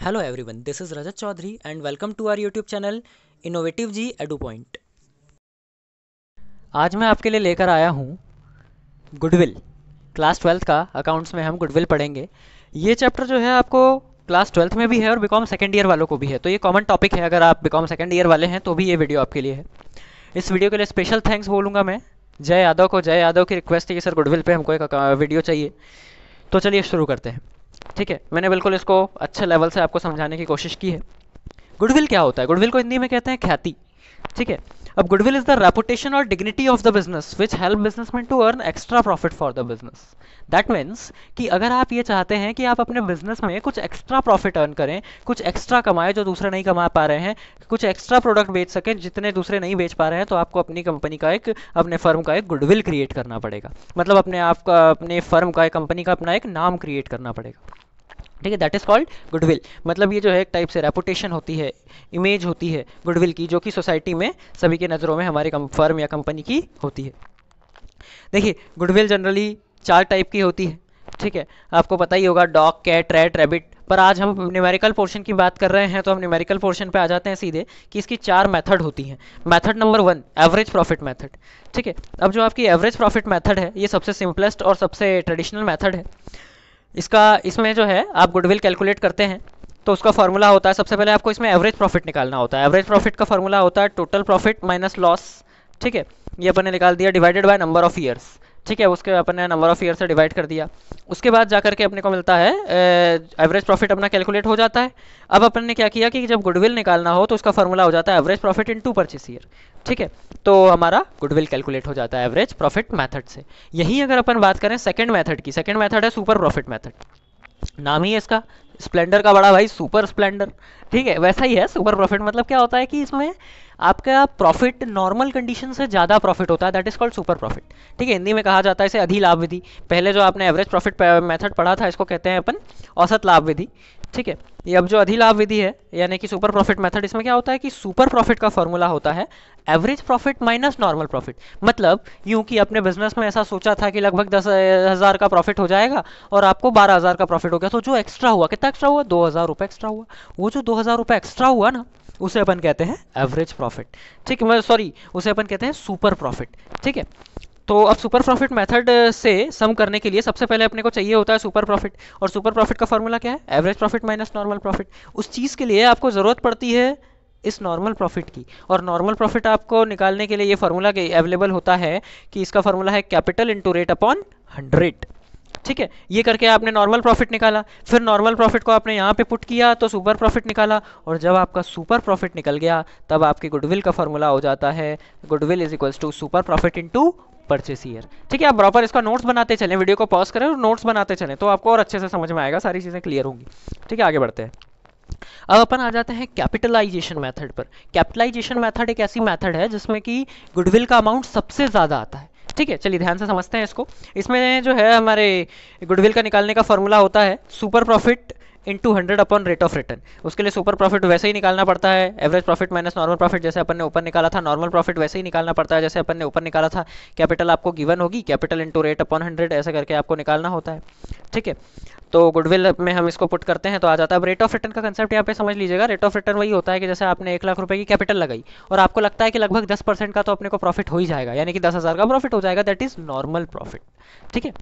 Hello everyone, this is Rajat Chaudhary and welcome to our YouTube channel Innovative G Edu Point। आज मैं आपके लिए लेकर आया हूँ गुडविल। क्लास 12th का अकाउंट्स में हम गुडविल पढ़ेंगे। ये चैप्टर जो है आपको क्लास 12th में भी है और बीकॉम सेकेंड ईयर वालों को भी है, तो ये कॉमन टॉपिक है। अगर आप बीकॉम सेकेंड ईयर वाले हैं तो भी ये वीडियो आपके लिए है। इस वीडियो के लिए स्पेशल थैंक्स बोलूँगा मैं जय यादव को। जय यादव की रिक्वेस्ट है कि सर गुडविल पे हमको एक वीडियो चाहिए, तो चलिए शुरू करते हैं। ठीक है, मैंने बिल्कुल इसको अच्छे लेवल से आपको समझाने की कोशिश की है। गुडविल क्या होता है? गुडविल को हिंदी में कहते हैं ख्याति। ठीक है, अब गुडविल इज द रेपुटेशन और dignity of the business which help businessman to earn extra profit for the business. That means कि अगर आप ये चाहते हैं कि आप अपने बिजनेस में कुछ एक्स्ट्रा प्रॉफिट अर्न करें, कुछ एक्स्ट्रा कमाएं जो दूसरे नहीं कमा पा रहे हैं, कुछ एक्स्ट्रा प्रोडक्ट बेच सकें जितने दूसरे नहीं बेच पा रहे हैं, तो आपको अपनी कंपनी का एक, अपने फर्म का एक गुडविल क्रिएट करना पड़ेगा। मतलब अपने आप का, अपने फर्म का, कंपनी का अपना एक नाम क्रिएट करना पड़ेगा। ठीक है, दैट इज कॉल्ड गुडविल। मतलब ये जो है एक टाइप से रेपुटेशन होती है, इमेज होती है गुडविल की, जो कि सोसाइटी में सभी के नज़रों में हमारी फर्म या कंपनी की होती है। देखिए, गुडविल जनरली 4 टाइप की होती है। ठीक है, आपको पता ही होगा, डॉग, कैट, रैट, रैबिट। पर आज हम न्यूमेरिकल पोर्शन की बात कर रहे हैं, तो हम न्यूमेरिकल पोर्शन पे आ जाते हैं सीधे कि इसकी 4 मेथड होती हैं। Method number 1, average profit method. ठीक है, अब जो आपकी एवरेज प्रॉफिट मेथड है, ये सबसे सिंपलेस्ट और सबसे ट्रेडिशनल मेथड है। इसमें जो है आप गुडविल कैलकुलेट करते हैं तो उसका फॉर्मूला होता है, सबसे पहले आपको इसमें एवरेज प्रॉफिट निकालना होता है। एवरेज प्रॉफिट का फॉर्मूला होता है टोटल प्रॉफिट माइनस लॉस। ठीक है, ये अपन ने निकाल दिया, divided by number of years. ठीक है, उसके अपन ने नंबर ऑफ ईयर से डिवाइड कर दिया। उसके बाद जाकर के अपने को मिलता है एवरेज प्रॉफिट अपना कैलकुलेट हो जाता है। अब अपन ने क्या किया कि जब गुडविल निकालना हो तो उसका फॉर्मूला हो जाता है average profit into purchase year. ठीक है, तो हमारा गुडविल कैलकुलेट हो जाता है एवरेज प्रॉफिट मेथड से। यही अगर अपन बात करें सेकंड मेथड की, सेकंड मेथड है सुपर प्रॉफिट मेथड। नाम ही है इसका, स्प्लेंडर का बड़ा भाई सुपर स्प्लेंडर। ठीक है, वैसा ही है सुपर प्रॉफिट। मतलब क्या होता है कि इसमें आपका प्रॉफिट नॉर्मल कंडीशन से ज़्यादा प्रॉफिट होता है, that is called super profit. ठीक है, हिंदी में कहा जाता है इसे अधिलाभ विधि। पहले जो आपने एवरेज प्रॉफिट मेथड पढ़ा था, इसको कहते हैं अपन औसत लाभ विधि। ठीक है, ये अब जो अधिलाभ विधि है यानी कि सुपर प्रॉफिट मेथड, इसमें क्या होता है कि सुपर प्रॉफिट का फॉर्मूला होता है average profit minus normal profit. मतलब यूं कि अपने बिजनेस में ऐसा सोचा था कि लगभग 10,000 का प्रॉफिट हो जाएगा और आपको 12,000 का प्रॉफिट हो गया, तो जो एक्स्ट्रा हुआ, कितना एक्स्ट्रा हुआ? 2,000 रुपये एक्स्ट्रा हुआ। वो जो 2,000 रुपये एक्स्ट्रा हुआ ना, उसे अपन कहते हैं एवरेज प्रॉफिट। ठीक है, सॉरी, उसे अपन कहते हैं सुपर प्रॉफिट। ठीक है, तो अब सुपर प्रॉफिट मेथड से सम करने के लिए सबसे पहले अपने को चाहिए होता है सुपर प्रॉफिट। और सुपर प्रॉफिट का फॉर्मूला क्या है? Average profit minus normal profit. उस चीज़ के लिए आपको ज़रूरत पड़ती है इस नॉर्मल प्रॉफिट की, और नॉर्मल प्रॉफिट आपको निकालने के लिए ये फार्मूला अवेलेबल होता है कि इसका फार्मूला है कैपिटल इंटू रेट अपॉन 100। ठीक है, ये करके आपने नॉर्मल प्रॉफिट निकाला, फिर नॉर्मल प्रॉफिट को आपने यहाँ पे पुट किया तो सुपर प्रॉफिट निकाला, और जब आपका सुपर प्रॉफिट निकल गया तब आपकी गुडविल का फॉर्मूला हो जाता है goodwill is equals to super profit into purchase year. ठीक है, आप प्रॉपर इसका नोट्स बनाते चलें, वीडियो को पॉज करें और नोट्स बनाते चलें, तो आपको और अच्छे से समझ में आएगा, सारी चीज़ें क्लियर होंगी। ठीक है, आगे बढ़ते हैं। अब अपन आ जाते हैं कैपिटलाइजेशन मेथड पर। कैपिटलाइजेशन मेथड एक ऐसी मेथड है जिसमें कि गुडविल का अमाउंट सबसे ज़्यादा आता है। ठीक है, चलिए ध्यान से समझते हैं इसको। इसमें जो है हमारे गुडविल का निकालने का फॉर्मूला होता है super profit into 100 upon rate of return. उसके लिए सुपर प्रॉफिट वैसे ही निकालना पड़ता है, average profit minus normal profit जैसे अपन ने ऊपर निकाला था, नॉर्मल प्रॉफिट वैसे ही निकालना पड़ता है जैसे अपन ने ऊपर निकाला था। कैपिटल आपको गिवन होगी, कैपिटल इंटू रेट अपॉन 100 ऐसे करके आपको निकालना होता है। ठीक है, तो गुडविल में हम इसको पुट करते हैं तो आ जाता है। रेट ऑफ रिटर्न का कंसेप्ट यहाँ पे समझ लीजिएगा। रेट ऑफ रिटर्न वही होता है कि जैसे आपने 1 लाख रुपए की कैपिटल लगाई और आपको लगता है कि लगभग 10% का तो अपने को प्रॉफिट हो ही जाएगा, यानी कि 10,000 का प्रॉफिट हो जाएगा, दैट इज नॉर्मल प्रॉफिट। ठीक है,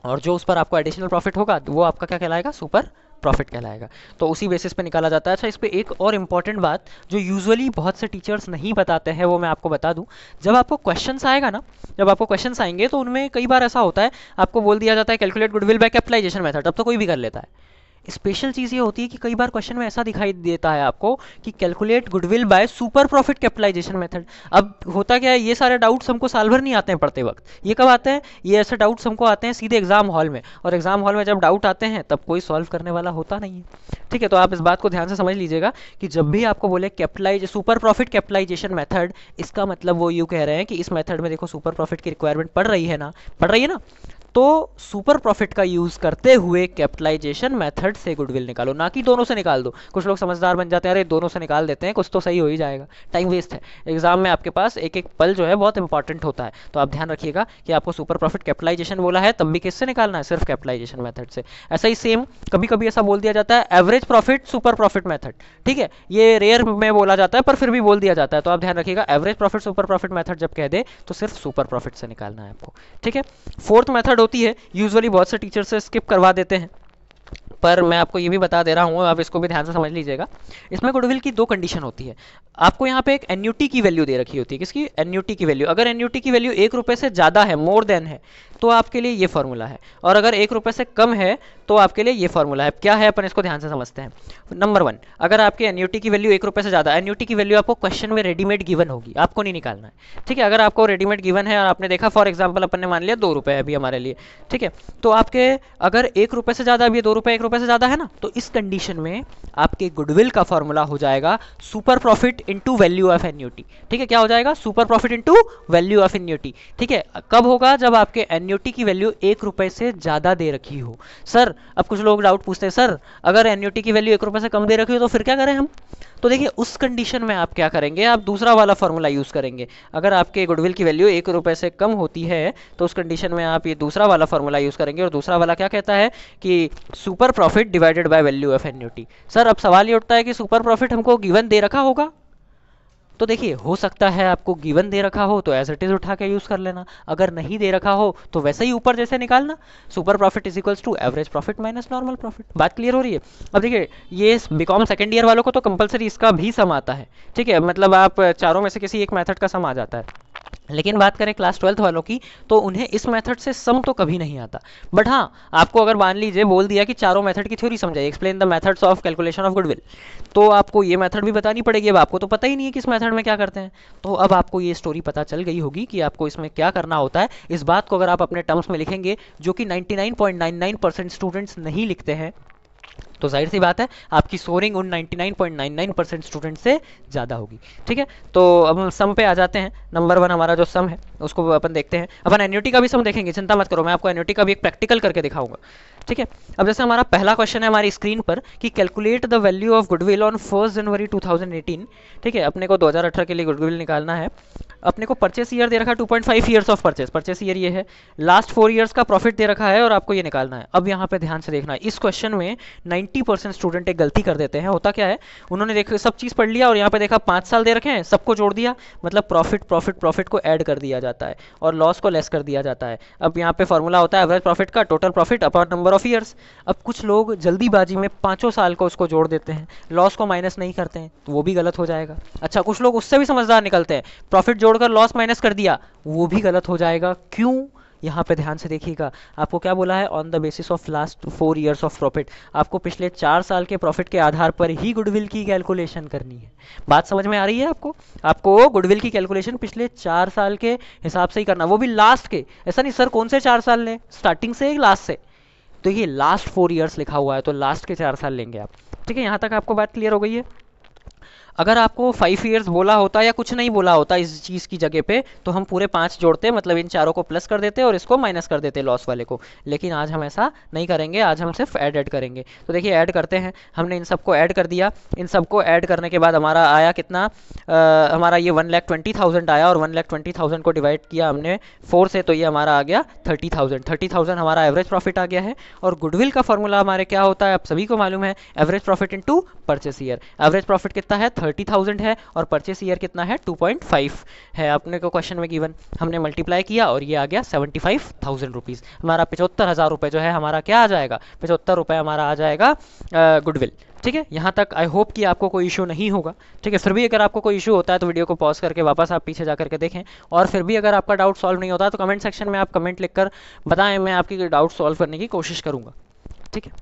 और जो उस पर आपको एडिशनल प्रॉफिट होगा वो आपका क्या कहलाएगा? सुपर प्रॉफिट कहलाएगा। तो उसी बेसिस पे निकाला जाता है। अच्छा, इस पे एक और इम्पॉर्टेंट बात जो यूजुअली बहुत से टीचर्स नहीं बताते हैं, वो मैं आपको बता दूं। जब आपको क्वेश्चंस आएगा ना, जब आपको क्वेश्चंस आएंगे तो उनमें कई बार ऐसा होता है, आपको बोल दिया जाता है calculate goodwill by capitalization method, तब तो कोई भी कर लेता है। स्पेशल चीज़ ये होती है कि कई बार क्वेश्चन में ऐसा दिखाई देता है आपको कि calculate goodwill by super profit capitalization method. अब होता क्या है, ये सारे डाउट्स हमको साल भर नहीं आते हैं पढ़ते वक्त। ये कब आते हैं? ये ऐसे डाउट्स हमको आते हैं सीधे एग्जाम हॉल में, और एग्जाम हॉल में जब डाउट आते हैं तब कोई सॉल्व करने वाला होता नहीं है। ठीक है, तो आप इस बात को ध्यान से समझ लीजिएगा कि जब भी आपको बोले सुपर प्रॉफिट कैपिटलाइजेशन मेथड, इसका मतलब वो यूँ कह रहे हैं कि इस मेथड में देखो सुपर प्रॉफिट की रिक्वायरमेंट पड़ रही है ना, तो सुपर प्रॉफिट का यूज करते हुए कैपिटलाइजेशन मेथड से गुडविल निकालो, ना कि दोनों से निकाल दो। कुछ लोग समझदार बन जाते हैं, अरे दोनों से निकाल देते हैं, कुछ तो सही हो ही जाएगा, टाइम वेस्ट है। एग्जाम में आपके पास एक एक पल जो है बहुत इंपॉर्टेंट होता है, तो आप ध्यान रखिएगा कि आपको सुपर प्रॉफिट कैपिटलाइजेशन बोला है तब भी किससे निकालना है, सिर्फ कैपिटलाइजेशन मेथड से। ऐसा ही सेम कभी कभी ऐसा बोल दिया जाता है average profit super profit method, ठीक है, ये रेयर में बोला जाता है पर फिर भी बोल दिया जाता है, तो आप ध्यान रखिएगा average profit super profit method जब कह दे तो सिर्फ सुपर प्रॉफिट से निकालना है आपको, ठीक है। फोर्थ मेथड होती है, यूजुअली बहुत से टीचर से स्किप करवा देते हैं, पर मैं आपको ये भी बता दे रहा हूँ, आप इसको भी ध्यान से समझ लीजिएगा। इसमें गुडविल की दो कंडीशन होती है। आपको यहाँ पे एक एन्यूटी की वैल्यू दे रखी होती है, किसकी, एन्यूटी की वैल्यू। अगर एन्यूटी की वैल्यू 1 रुपये से ज़्यादा है, मोर देन है, तो आपके लिए ये फॉर्मूला है, और अगर 1 रुपये से कम है तो आपके लिए ये फॉर्मूला है। क्या है अपन इसको ध्यान से समझते हैं। नंबर 1, अगर आपके एन्यूटी की वैल्यू 1 रुपये से ज़्यादा, एन्यूटी की वैल्यू आपको क्वेश्चन में रेडीमेड गिवन होगी, आपको नहीं निकालना है, ठीक है। अगर आपको रेडीमेड गिवन है और आपने देखा, फॉर एग्जाम्पल अपन ने मान लिया 2 रुपये है अभी हमारे लिए, ठीक है, तो आपके अगर 1 रुपये से ज़्यादा, अभी 2 रुपये 1 रुपये से ज़्यादा है ना, तो इस कंडीशन में आपके गुडविल का फॉर्मूला हो जाएगा super profit into value of annuity, ठीक है। क्या हो जाएगा, super profit into value of annuity, ठीक है। कब होगा, जब आपके एन्यूटी की वैल्यू 1 रुपये से ज़्यादा दे रखी हो। सर, अब कुछ लोग डाउट पूछते हैं, सर अगर एन्यूटी की वैल्यू 1 रुपये से कम दे रखी हो तो फिर क्या करें हम। तो देखिए उस कंडीशन में आप क्या करेंगे, आप दूसरा वाला फॉर्मूला यूज़ करेंगे। अगर आपके गुडविल की वैल्यू 1 रुपये से कम होती है तो उस कंडीशन में आप ये दूसरा वाला फॉर्मूला यूज़ करेंगे, और दूसरा वाला क्या कहता है कि super profit divided by value of annuity. Sir अब सवाल ये उठता है कि सुपर प्रॉफिट हमको गिवन दे रखा होगा, तो देखिए हो सकता है आपको गिवन दे रखा हो तो एज इट इज उठा के यूज कर लेना, अगर नहीं दे रखा हो तो वैसे ही ऊपर जैसे निकालना, super profit is equals to average profit minus normal profit. बात क्लियर हो रही है। अब देखिए ये बीकॉम सेकंड ईयर वालों को तो कंपलसरी इसका भी सम आता है, ठीक है, मतलब आप चारों में से किसी एक मेथड का सम आ जाता है। लेकिन बात करें क्लास 12th वालों की, तो उन्हें इस मेथड से सम तो कभी नहीं आता। बट हाँ, आपको अगर मान लीजिए बोल दिया कि चारों मेथड की थ्योरी समझाइए, explain the methods of calculation of goodwill, तो आपको ये मेथड भी बतानी पड़ेगी। अब आपको तो पता ही नहीं है कि इस मेथड में क्या करते हैं, तो अब आपको ये स्टोरी पता चल गई होगी कि आपको इसमें क्या करना होता है। इस बात को अगर आप अपने टर्म्स में लिखेंगे, जो कि 99.99% स्टूडेंट्स नहीं लिखते हैं, तो जाहिर सी बात है आपकी स्कोरिंग उन 99.99% स्टूडेंट से ज़्यादा होगी, ठीक है। तो अब हम सम पे आ जाते हैं। नंबर 1 हमारा जो सम है उसको अपन देखते हैं। अपन एन्युटी का भी सम देखेंगे, चिंता मत करो, मैं आपको एन्युटी का भी एक प्रैक्टिकल करके दिखाऊंगा, ठीक है। अब जैसे हमारा पहला क्वेश्चन है हमारी स्क्रीन पर कि calculate the value of goodwill on 1 जनवरी 2018, ठीक है। अपने को 2018 के लिए गुडविल निकालना है। अपने को परचेस ईयर दे रखा है 2.5 ईयर्स ऑफ परचेस ईयर ये है। लास्ट 4 ईयर्स का प्रॉफिट दे रखा है और आपको ये निकालना है। अब यहाँ पे ध्यान से देखना, इस क्वेश्चन में 90% स्टूडेंट एक गलती कर देते हैं। होता क्या है, उन्होंने देखो सब चीज़ पढ़ लिया और यहाँ पे देखा 5 साल दे रखे हैं, सबको जोड़ दिया, मतलब प्रॉफिट को ऐड कर दिया जाता है और लॉस को लेस कर दिया जाता है। अब यहाँ पे फॉर्मूला होता है एवरेज प्रॉफिट का total profit upon number of years. अब कुछ लोग जल्दीबाजी में 5 साल को उसको जोड़ देते हैं, लॉस को माइनस नहीं करते हैं, तो वो भी गलत हो जाएगा। अच्छा, कुछ लोग उससे भी समझदार निकलते हैं, प्रॉफिट जोड़कर लॉस माइनस कर दिया, वो भी गलत हो जाएगा। क्यों, यहाँ पे ध्यान से देखिएगा, आपको क्या बोला है, on the basis of last 4 years of profit. आपको पिछले 4 साल के प्रॉफिट के आधार पर ही गुडविल की कैलकुलेशन करनी है। बात समझ में आ रही है आपको? आपको गुडविल की कैलकुलेशन पिछले 4 साल के हिसाब से ही करना, वो भी लास्ट के। ऐसा नहीं सर कौन से 4 साल लें, स्टार्टिंग से लास्ट से, तो ये लास्ट 4 ईयर्स लिखा हुआ है तो लास्ट के 4 साल लेंगे आप, ठीक है। यहाँ तक आपको बात क्लियर हो गई है। अगर आपको 5 ईयर्स बोला होता या कुछ नहीं बोला होता इस चीज़ की जगह पे, तो हम पूरे 5 जोड़ते, मतलब इन चारों को प्लस कर देते और इसको माइनस कर देते लॉस वाले को। लेकिन आज हम ऐसा नहीं करेंगे, आज हम सिर्फ ऐड करेंगे। तो देखिए ऐड करते हैं, हमने इन सबको ऐड कर दिया। इन सबको ऐड करने के बाद हमारा आया कितना, हमारा ये 1,20,000 आया और 1,20,000 को डिवाइड किया हमने 4 से, तो ये हमारा आ गया 30,000। 30,000 हमारा एवरेज प्रॉफिट आ गया है। और गुडविल का फॉर्मूला हमारे क्या होता है, आप सभी को मालूम है, average profit into purchase year. Average profit कितना है, 30,000 है, और परचेस ईयर कितना है, 2.5 है। अपने को क्वेश्चन में गिवन, हमने मल्टीप्लाई किया और ये आ गया 75,000 रुपीज़। हमारा 75,000 रुपये जो है हमारा क्या आ जाएगा, 75 रुपये हमारा आ जाएगा गुडविल, ठीक है। यहाँ तक आई होप कि आपको कोई इशू नहीं होगा, ठीक है। फिर भी अगर आपको कोई इशू होता है तो वीडियो को पॉज करके वापस आप पीछे जा करके देखें, और फिर भी अगर आपका डाउट सॉल्व नहीं होता तो कमेंट सेक्शन में आप कमेंट लिखकर बताएं, मैं आपकी डाउट सॉल्व करने की कोशिश करूँगा, ठीक है।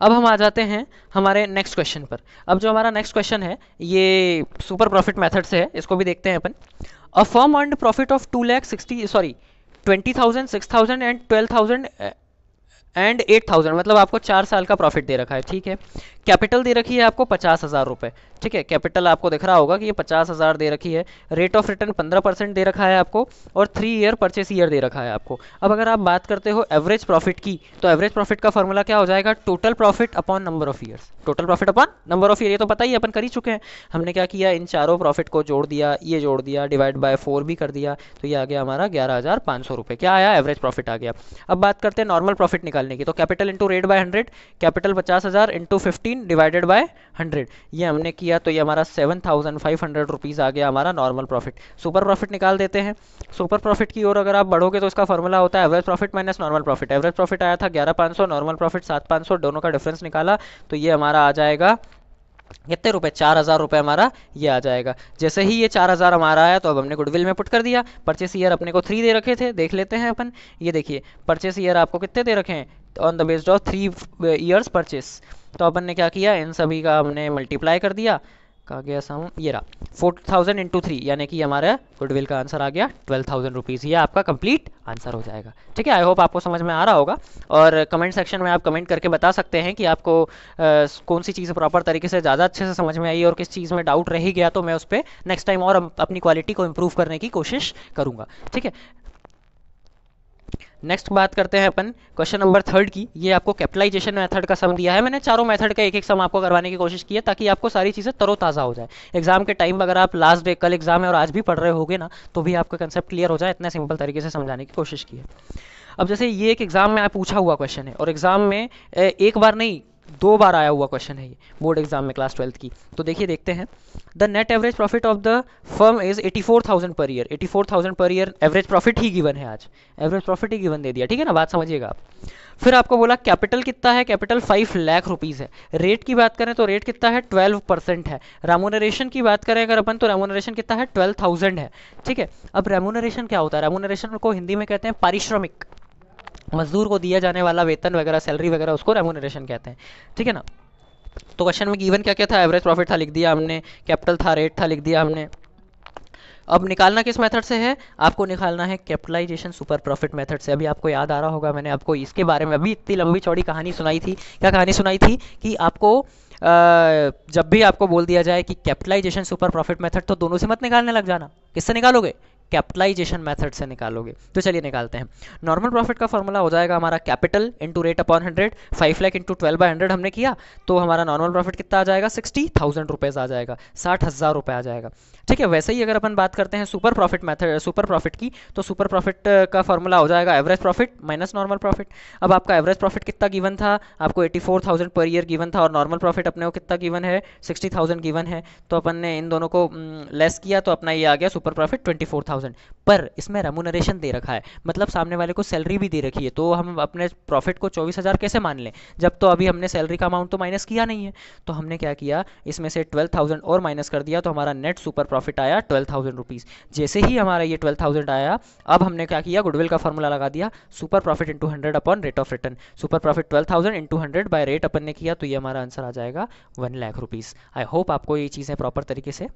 अब हम आ जाते हैं हमारे नेक्स्ट क्वेश्चन पर। अब जो हमारा नेक्स्ट क्वेश्चन है ये सुपर प्रॉफिट मेथड से है, इसको भी देखते हैं अपन। A firm earned profit of 20,000 and 12,000 and 8,000, मतलब आपको 4 साल का प्रॉफिट दे रखा है, ठीक है। कैपिटल दे रखी है आपको 50,000 रुपये, ठीक है। कैपिटल आपको दिख रहा होगा कि ये 50,000 दे रखी है। रेट ऑफ रिटर्न 15% दे रखा है आपको, और 3 ईयर परचेस ईयर दे रखा है आपको। अब अगर आप बात करते हो एवरेज प्रॉफिट की, तो एवरेज प्रॉफिट का फॉर्मूला क्या हो जाएगा, total profit upon number of years. Total profit upon number of year, ये तो पता ही अपन कर ही चुके हैं। हमने क्या किया, इन चारों प्रॉफिट को जोड़ दिया, ये जोड़ दिया, डिवाइड बाय 4 भी कर दिया, तो ये आ गया हमारा 11,500 रुपये। क्या आया, एवरेज प्रॉफिट आ गया। अब बात करते हैं नॉर्मल प्रॉफिट निकालने की, तो capital into rate by 100, capital 50,000 into 15 divided by 100, ये हमने किया, तो ये हमारा 7,500 रुपीज़ आ गया हमारा नॉर्मल प्रॉफिट। सुपर प्रॉफिट निकाल देते हैं। सुपर प्रॉफिट की ओर अगर आप बढ़ोगे तो इसका फॉर्मूला होता है average profit minus normal profit. Average profit आया था 11,500, नॉर्मल प्रॉफिट 7,500, दोनों का डिफरेंस निकाला, तो ये हमारा आ जाएगा कितने रुपए, 4,000 रुपये हमारा ये आ जाएगा। जैसे ही ये 4,000 हमारा आया, तो अब हमने गुडविल में पुट कर दिया। परचेस ईयर अपने को 3 दे रखे थे, देख लेते हैं अपन। ये देखिए परचेस ईयर आपको कितने दे रखे हैं, on the based of 3 years purchase. तो अपन ने क्या किया, इन सभी का हमने मल्टीप्लाई कर दिया। कहा गया सम, ये रहा 4,000 इंटू 3, यानी कि हमारा गुडविल का आंसर आ गया 12,000 रुपीज़। ये आपका कंप्लीट आंसर हो जाएगा, ठीक है। आई होप आपको समझ में आ रहा होगा, और कमेंट सेक्शन में आप कमेंट करके बता सकते हैं कि आपको कौन सी चीज़ प्रॉपर तरीके से ज़्यादा अच्छे से समझ में आई, और किस चीज़ में डाउट रह ही गया, तो मैं उस पर नेक्स्ट टाइम और अपनी क्वालिटी को इम्प्रूव करने की कोशिश करूँगा, ठीक है। नेक्स्ट बात करते हैं अपन क्वेश्चन नंबर 3 की। ये आपको कैपिटलाइजेशन मेथड का सम दिया है। मैंने चारों मेथड का एक एक सम आपको करवाने की कोशिश की है, ताकि आपको सारी चीज़ें तरोताज़ा हो जाए। एग्जाम के टाइम अगर आप लास्ट डे, कल एग्जाम है और आज भी पढ़ रहे होगे ना, तो भी आपका कंसेप्ट क्लियर हो जाए, इतने सिंपल तरीके से समझाने की कोशिश की है। अब जैसे ये एक एग्जाम में पूछा हुआ क्वेश्चन है, और एग्जाम में एक बार नहीं 2 बार आया हुआ क्वेश्चन है ये, बोर्ड एग्जाम में क्लास 12th की। तो देखिए देखते हैं। The net average profit of the firm is 84,000 per year. 84,000 per year average profit he given है, आज एवरेज प्रॉफिट ही गिवन दे दिया, ठीक है ना, बात समझिएगा आप। फिर आपको बोला कैपिटल कितना है, कैपिटल 5 लाख रुपीज़ है। रेट की बात करें तो रेट कितना है, 12% है। रेमोनरेशन की बात करें अगर अपन, तो रेमोनरेशन कितना है, 12,000 है, ठीक है। अब रेमोनरेशन क्या होता है, रेमोनरेशन को हिंदी में कहते हैं पारिश्रमिक, मजदूर को दिया जाने वाला वेतन वगैरह, सैलरी वगैरह, उसको रेमोनरेशन कहते हैं, ठीक है ना। तो क्वेश्चन में गिवन क्या क्या था, एवरेज प्रॉफिट था लिख दिया हमने, कैपिटल था, रेट था लिख दिया हमने। अब निकालना किस मेथड से है, आपको निकालना है कैपिटलाइजेशन सुपर प्रॉफिट मेथड से। अभी आपको याद आ रहा होगा, मैंने आपको इसके बारे में अभी इतनी लंबी चौड़ी कहानी सुनाई थी। क्या कहानी सुनाई थी कि आपको जब भी आपको बोल दिया जाए कि कैपिटलाइजेशन सुपर प्रॉफिट मेथड, तो दोनों से मत निकालने लग जाना। किससे निकालोगे, कैपिटलाइजेशन मेथड से निकालोगे। तो चलिए निकालते हैं। नॉर्मल प्रॉफिट का फॉर्मूला हो जाएगा हमारा capital into rate upon 100, 5 lakh into 12/100 हमने किया, तो हमारा नॉर्मल प्रॉफिट कितना आ जाएगा, 60,000 रुपीज़ आ जाएगा, 60,000 रुपये आ जाएगा, ठीक है। वैसे ही अगर अपन बात करते हैं super profit method, super profit की, तो सुपर प्रॉफिट का फॉर्मूला हो जाएगा average profit minus normal profit. अब आपका एवरेज प्रॉफिट कितना गिवन था, आपको 84,000 पर ईयर गिवन था, और नॉर्मल प्रॉफिट अपने को कितना गिवन है, 60,000 गिवन है। तो अपन ने इन दोनों को लेस किया, तो अपना ये आ गया सुपर प्रॉफिट 24,000। पर इसमें रेमूनरेशन दे रखा है, मतलब सामने वाले को सैलरी भी दे रखी है, तो हम अपने प्रॉफिट को 24,000 कैसे मान लें, जब तो अभी हमने सैलरी का अमाउंट तो माइनस किया नहीं है। तो हमने क्या किया, इसमें से 12,000 और माइनस कर दिया, तो हमारा नेट सुपर प्रॉफिट आया 12,000 रुपीज़। जैसे ही हमारा ये 12,000 आया, अब हमने क्या किया, गुडविल का फॉर्मूला लगा दिया, super profit into 100 upon rate of return. Super profit 12,000 into 100 by rate अपन ने किया, तो ये हमारा आंसर आ जाएगा 1 लाख रुपीज़। आई होप आपको ये चीज़ें प्रॉपर तरीके से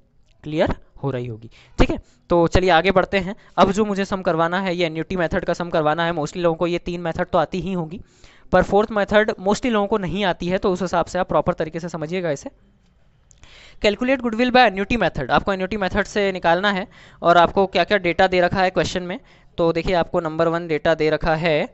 क्लियर हो रही होगी, ठीक है। तो चलिए आगे बढ़ते हैं। अब जो मुझे सम करवाना है, ये एन्युटी मेथड का सम करवाना है। मोस्टली लोगों को ये 3 मेथड तो आती ही होंगी, पर 4th मेथड मोस्टली लोगों को नहीं आती है, तो उस हिसाब से आप प्रॉपर तरीके से समझिएगा इसे। Calculate goodwill by annuity method, आपको एन्युटी मेथड से निकालना है, और आपको क्या क्या डेटा दे रखा है क्वेश्चन में। तो देखिए आपको नंबर 1 डेटा दे रखा है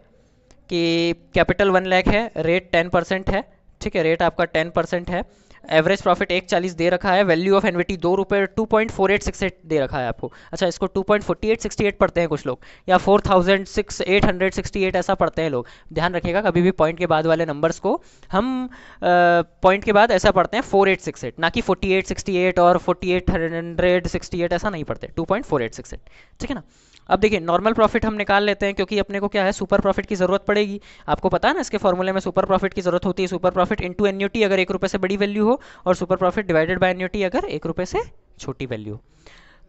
कि कैपिटल 1 लाख है, रेट 10% है, ठीक है, रेट आपका 10% है। एवरेज प्रॉफिट 140 दे रखा है, वैल्यू ऑफ एनविटी 2 रुपये 2.4868 दे रखा है आपको। अच्छा, इसको 2.4868 पढ़ते हैं कुछ लोग, या 4,868 ऐसा पढ़ते हैं लोग। ध्यान रखिएगा, कभी भी पॉइंट के बाद वाले नंबर्स को हम पॉइंट के बाद ऐसा पढ़ते हैं 4868, ना कि 4868 और 4868 ऐसा नहीं पढ़ते, 2.4868, ठीक है ना। अब देखिए नॉर्मल प्रॉफिट हम निकाल लेते हैं, क्योंकि अपने को क्या है, सुपर प्रॉफिट की जरूरत पड़ेगी। आपको पता है ना, इसके फॉर्मूले में सुपर प्रॉफिट की जरूरत होती है। सुपर प्रॉफिट इंटू एन्युटी अगर 1 रुपये से बड़ी वैल्यू हो, और super profit divided by annuity अगर 1 रुपये से छोटी वैल्यू हो।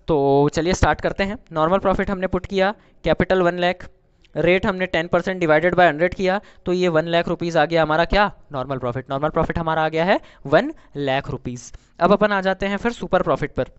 तो चलिए स्टार्ट करते हैं। नॉर्मल प्रॉफिट हमने पुट किया, कैपिटल 1 लाख, रेट हमने 10% डिवाइडेड बाय 100 किया, तो ये 1 लाख रुपीज़ आ गया हमारा क्या, नॉर्मल प्रॉफिट। नॉर्मल प्रॉफिट हमारा आ गया है 1 लाख रुपीज़। अब अपन आ जाते हैं फिर सुपर प्रॉफिट पर।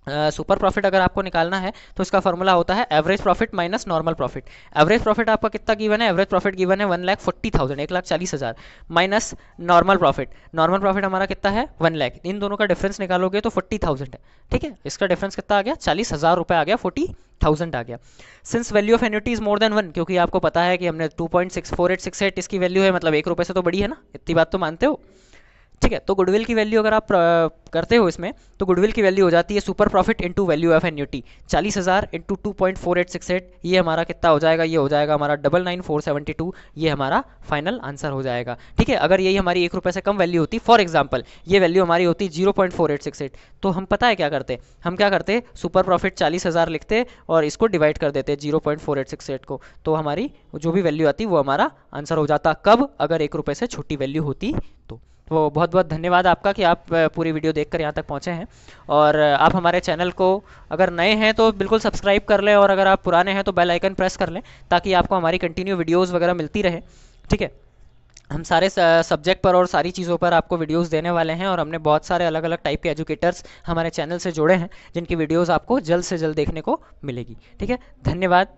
सुपर प्रॉफिट अगर आपको निकालना है तो इसका फॉर्मूला होता है average profit minus normal profit. Average profit आपका कितना गिवन है? एवरेज प्रॉफिट गिवन है 1,40,000, 1,40,000 minus normal profit. Normal profit हमारा कितना है? 1 लाख। इन दोनों का डिफरेंस निकालोगे तो 40,000 है। ठीक है, इसका डिफरेंस कितना आ गया? 40,000 रुपये आ गया, 40,000 आ गया। Since value of annuity is more than 1, क्योंकि आपको पता है कि हमने 2.64868 इसकी वैल्यू है, मतलब 1 रुपये से तो बड़ी है ना, इतनी बात तो मानते हो? ठीक है, तो गुडविल की वैल्यू अगर आप करते हो इसमें, तो गुडविल की वैल्यू हो जाती है super profit into value of annuity. 40,000 into 2.4868, ये हमारा कितना हो जाएगा? ये हो जाएगा हमारा 99,472। ये हमारा फाइनल आंसर हो जाएगा। ठीक है, अगर यही हमारी 1 रुपये से कम वैल्यू होती, फॉर एग्जाम्पल ये वैल्यू हमारी होती 0.4868, तो हम पता है क्या करते? हम क्या करते? सुपर प्रॉफिट 40,000 लिखते और इसको डिवाइड कर देते 0.4868 को, तो हमारी जो भी वैल्यू आती वो हमारा आंसर हो जाता। कब? अगर 1 रुपये से छोटी वैल्यू होती तो बहुत बहुत धन्यवाद आपका कि आप पूरी वीडियो देखकर यहाँ तक पहुँचे हैं। और आप हमारे चैनल को अगर नए हैं तो बिल्कुल सब्सक्राइब कर लें, और अगर आप पुराने हैं तो बेल आइकन प्रेस कर लें, ताकि आपको हमारी कंटिन्यू वीडियोस वगैरह मिलती रहे। ठीक है, हम सारे सब्जेक्ट पर और सारी चीज़ों पर आपको वीडियोस देने वाले हैं, और हमने बहुत सारे अलग अलग टाइप के एजुकेटर्स हमारे चैनल से जोड़े हैं, जिनकी वीडियोस आपको जल्द से जल्द देखने को मिलेगी। ठीक है, धन्यवाद।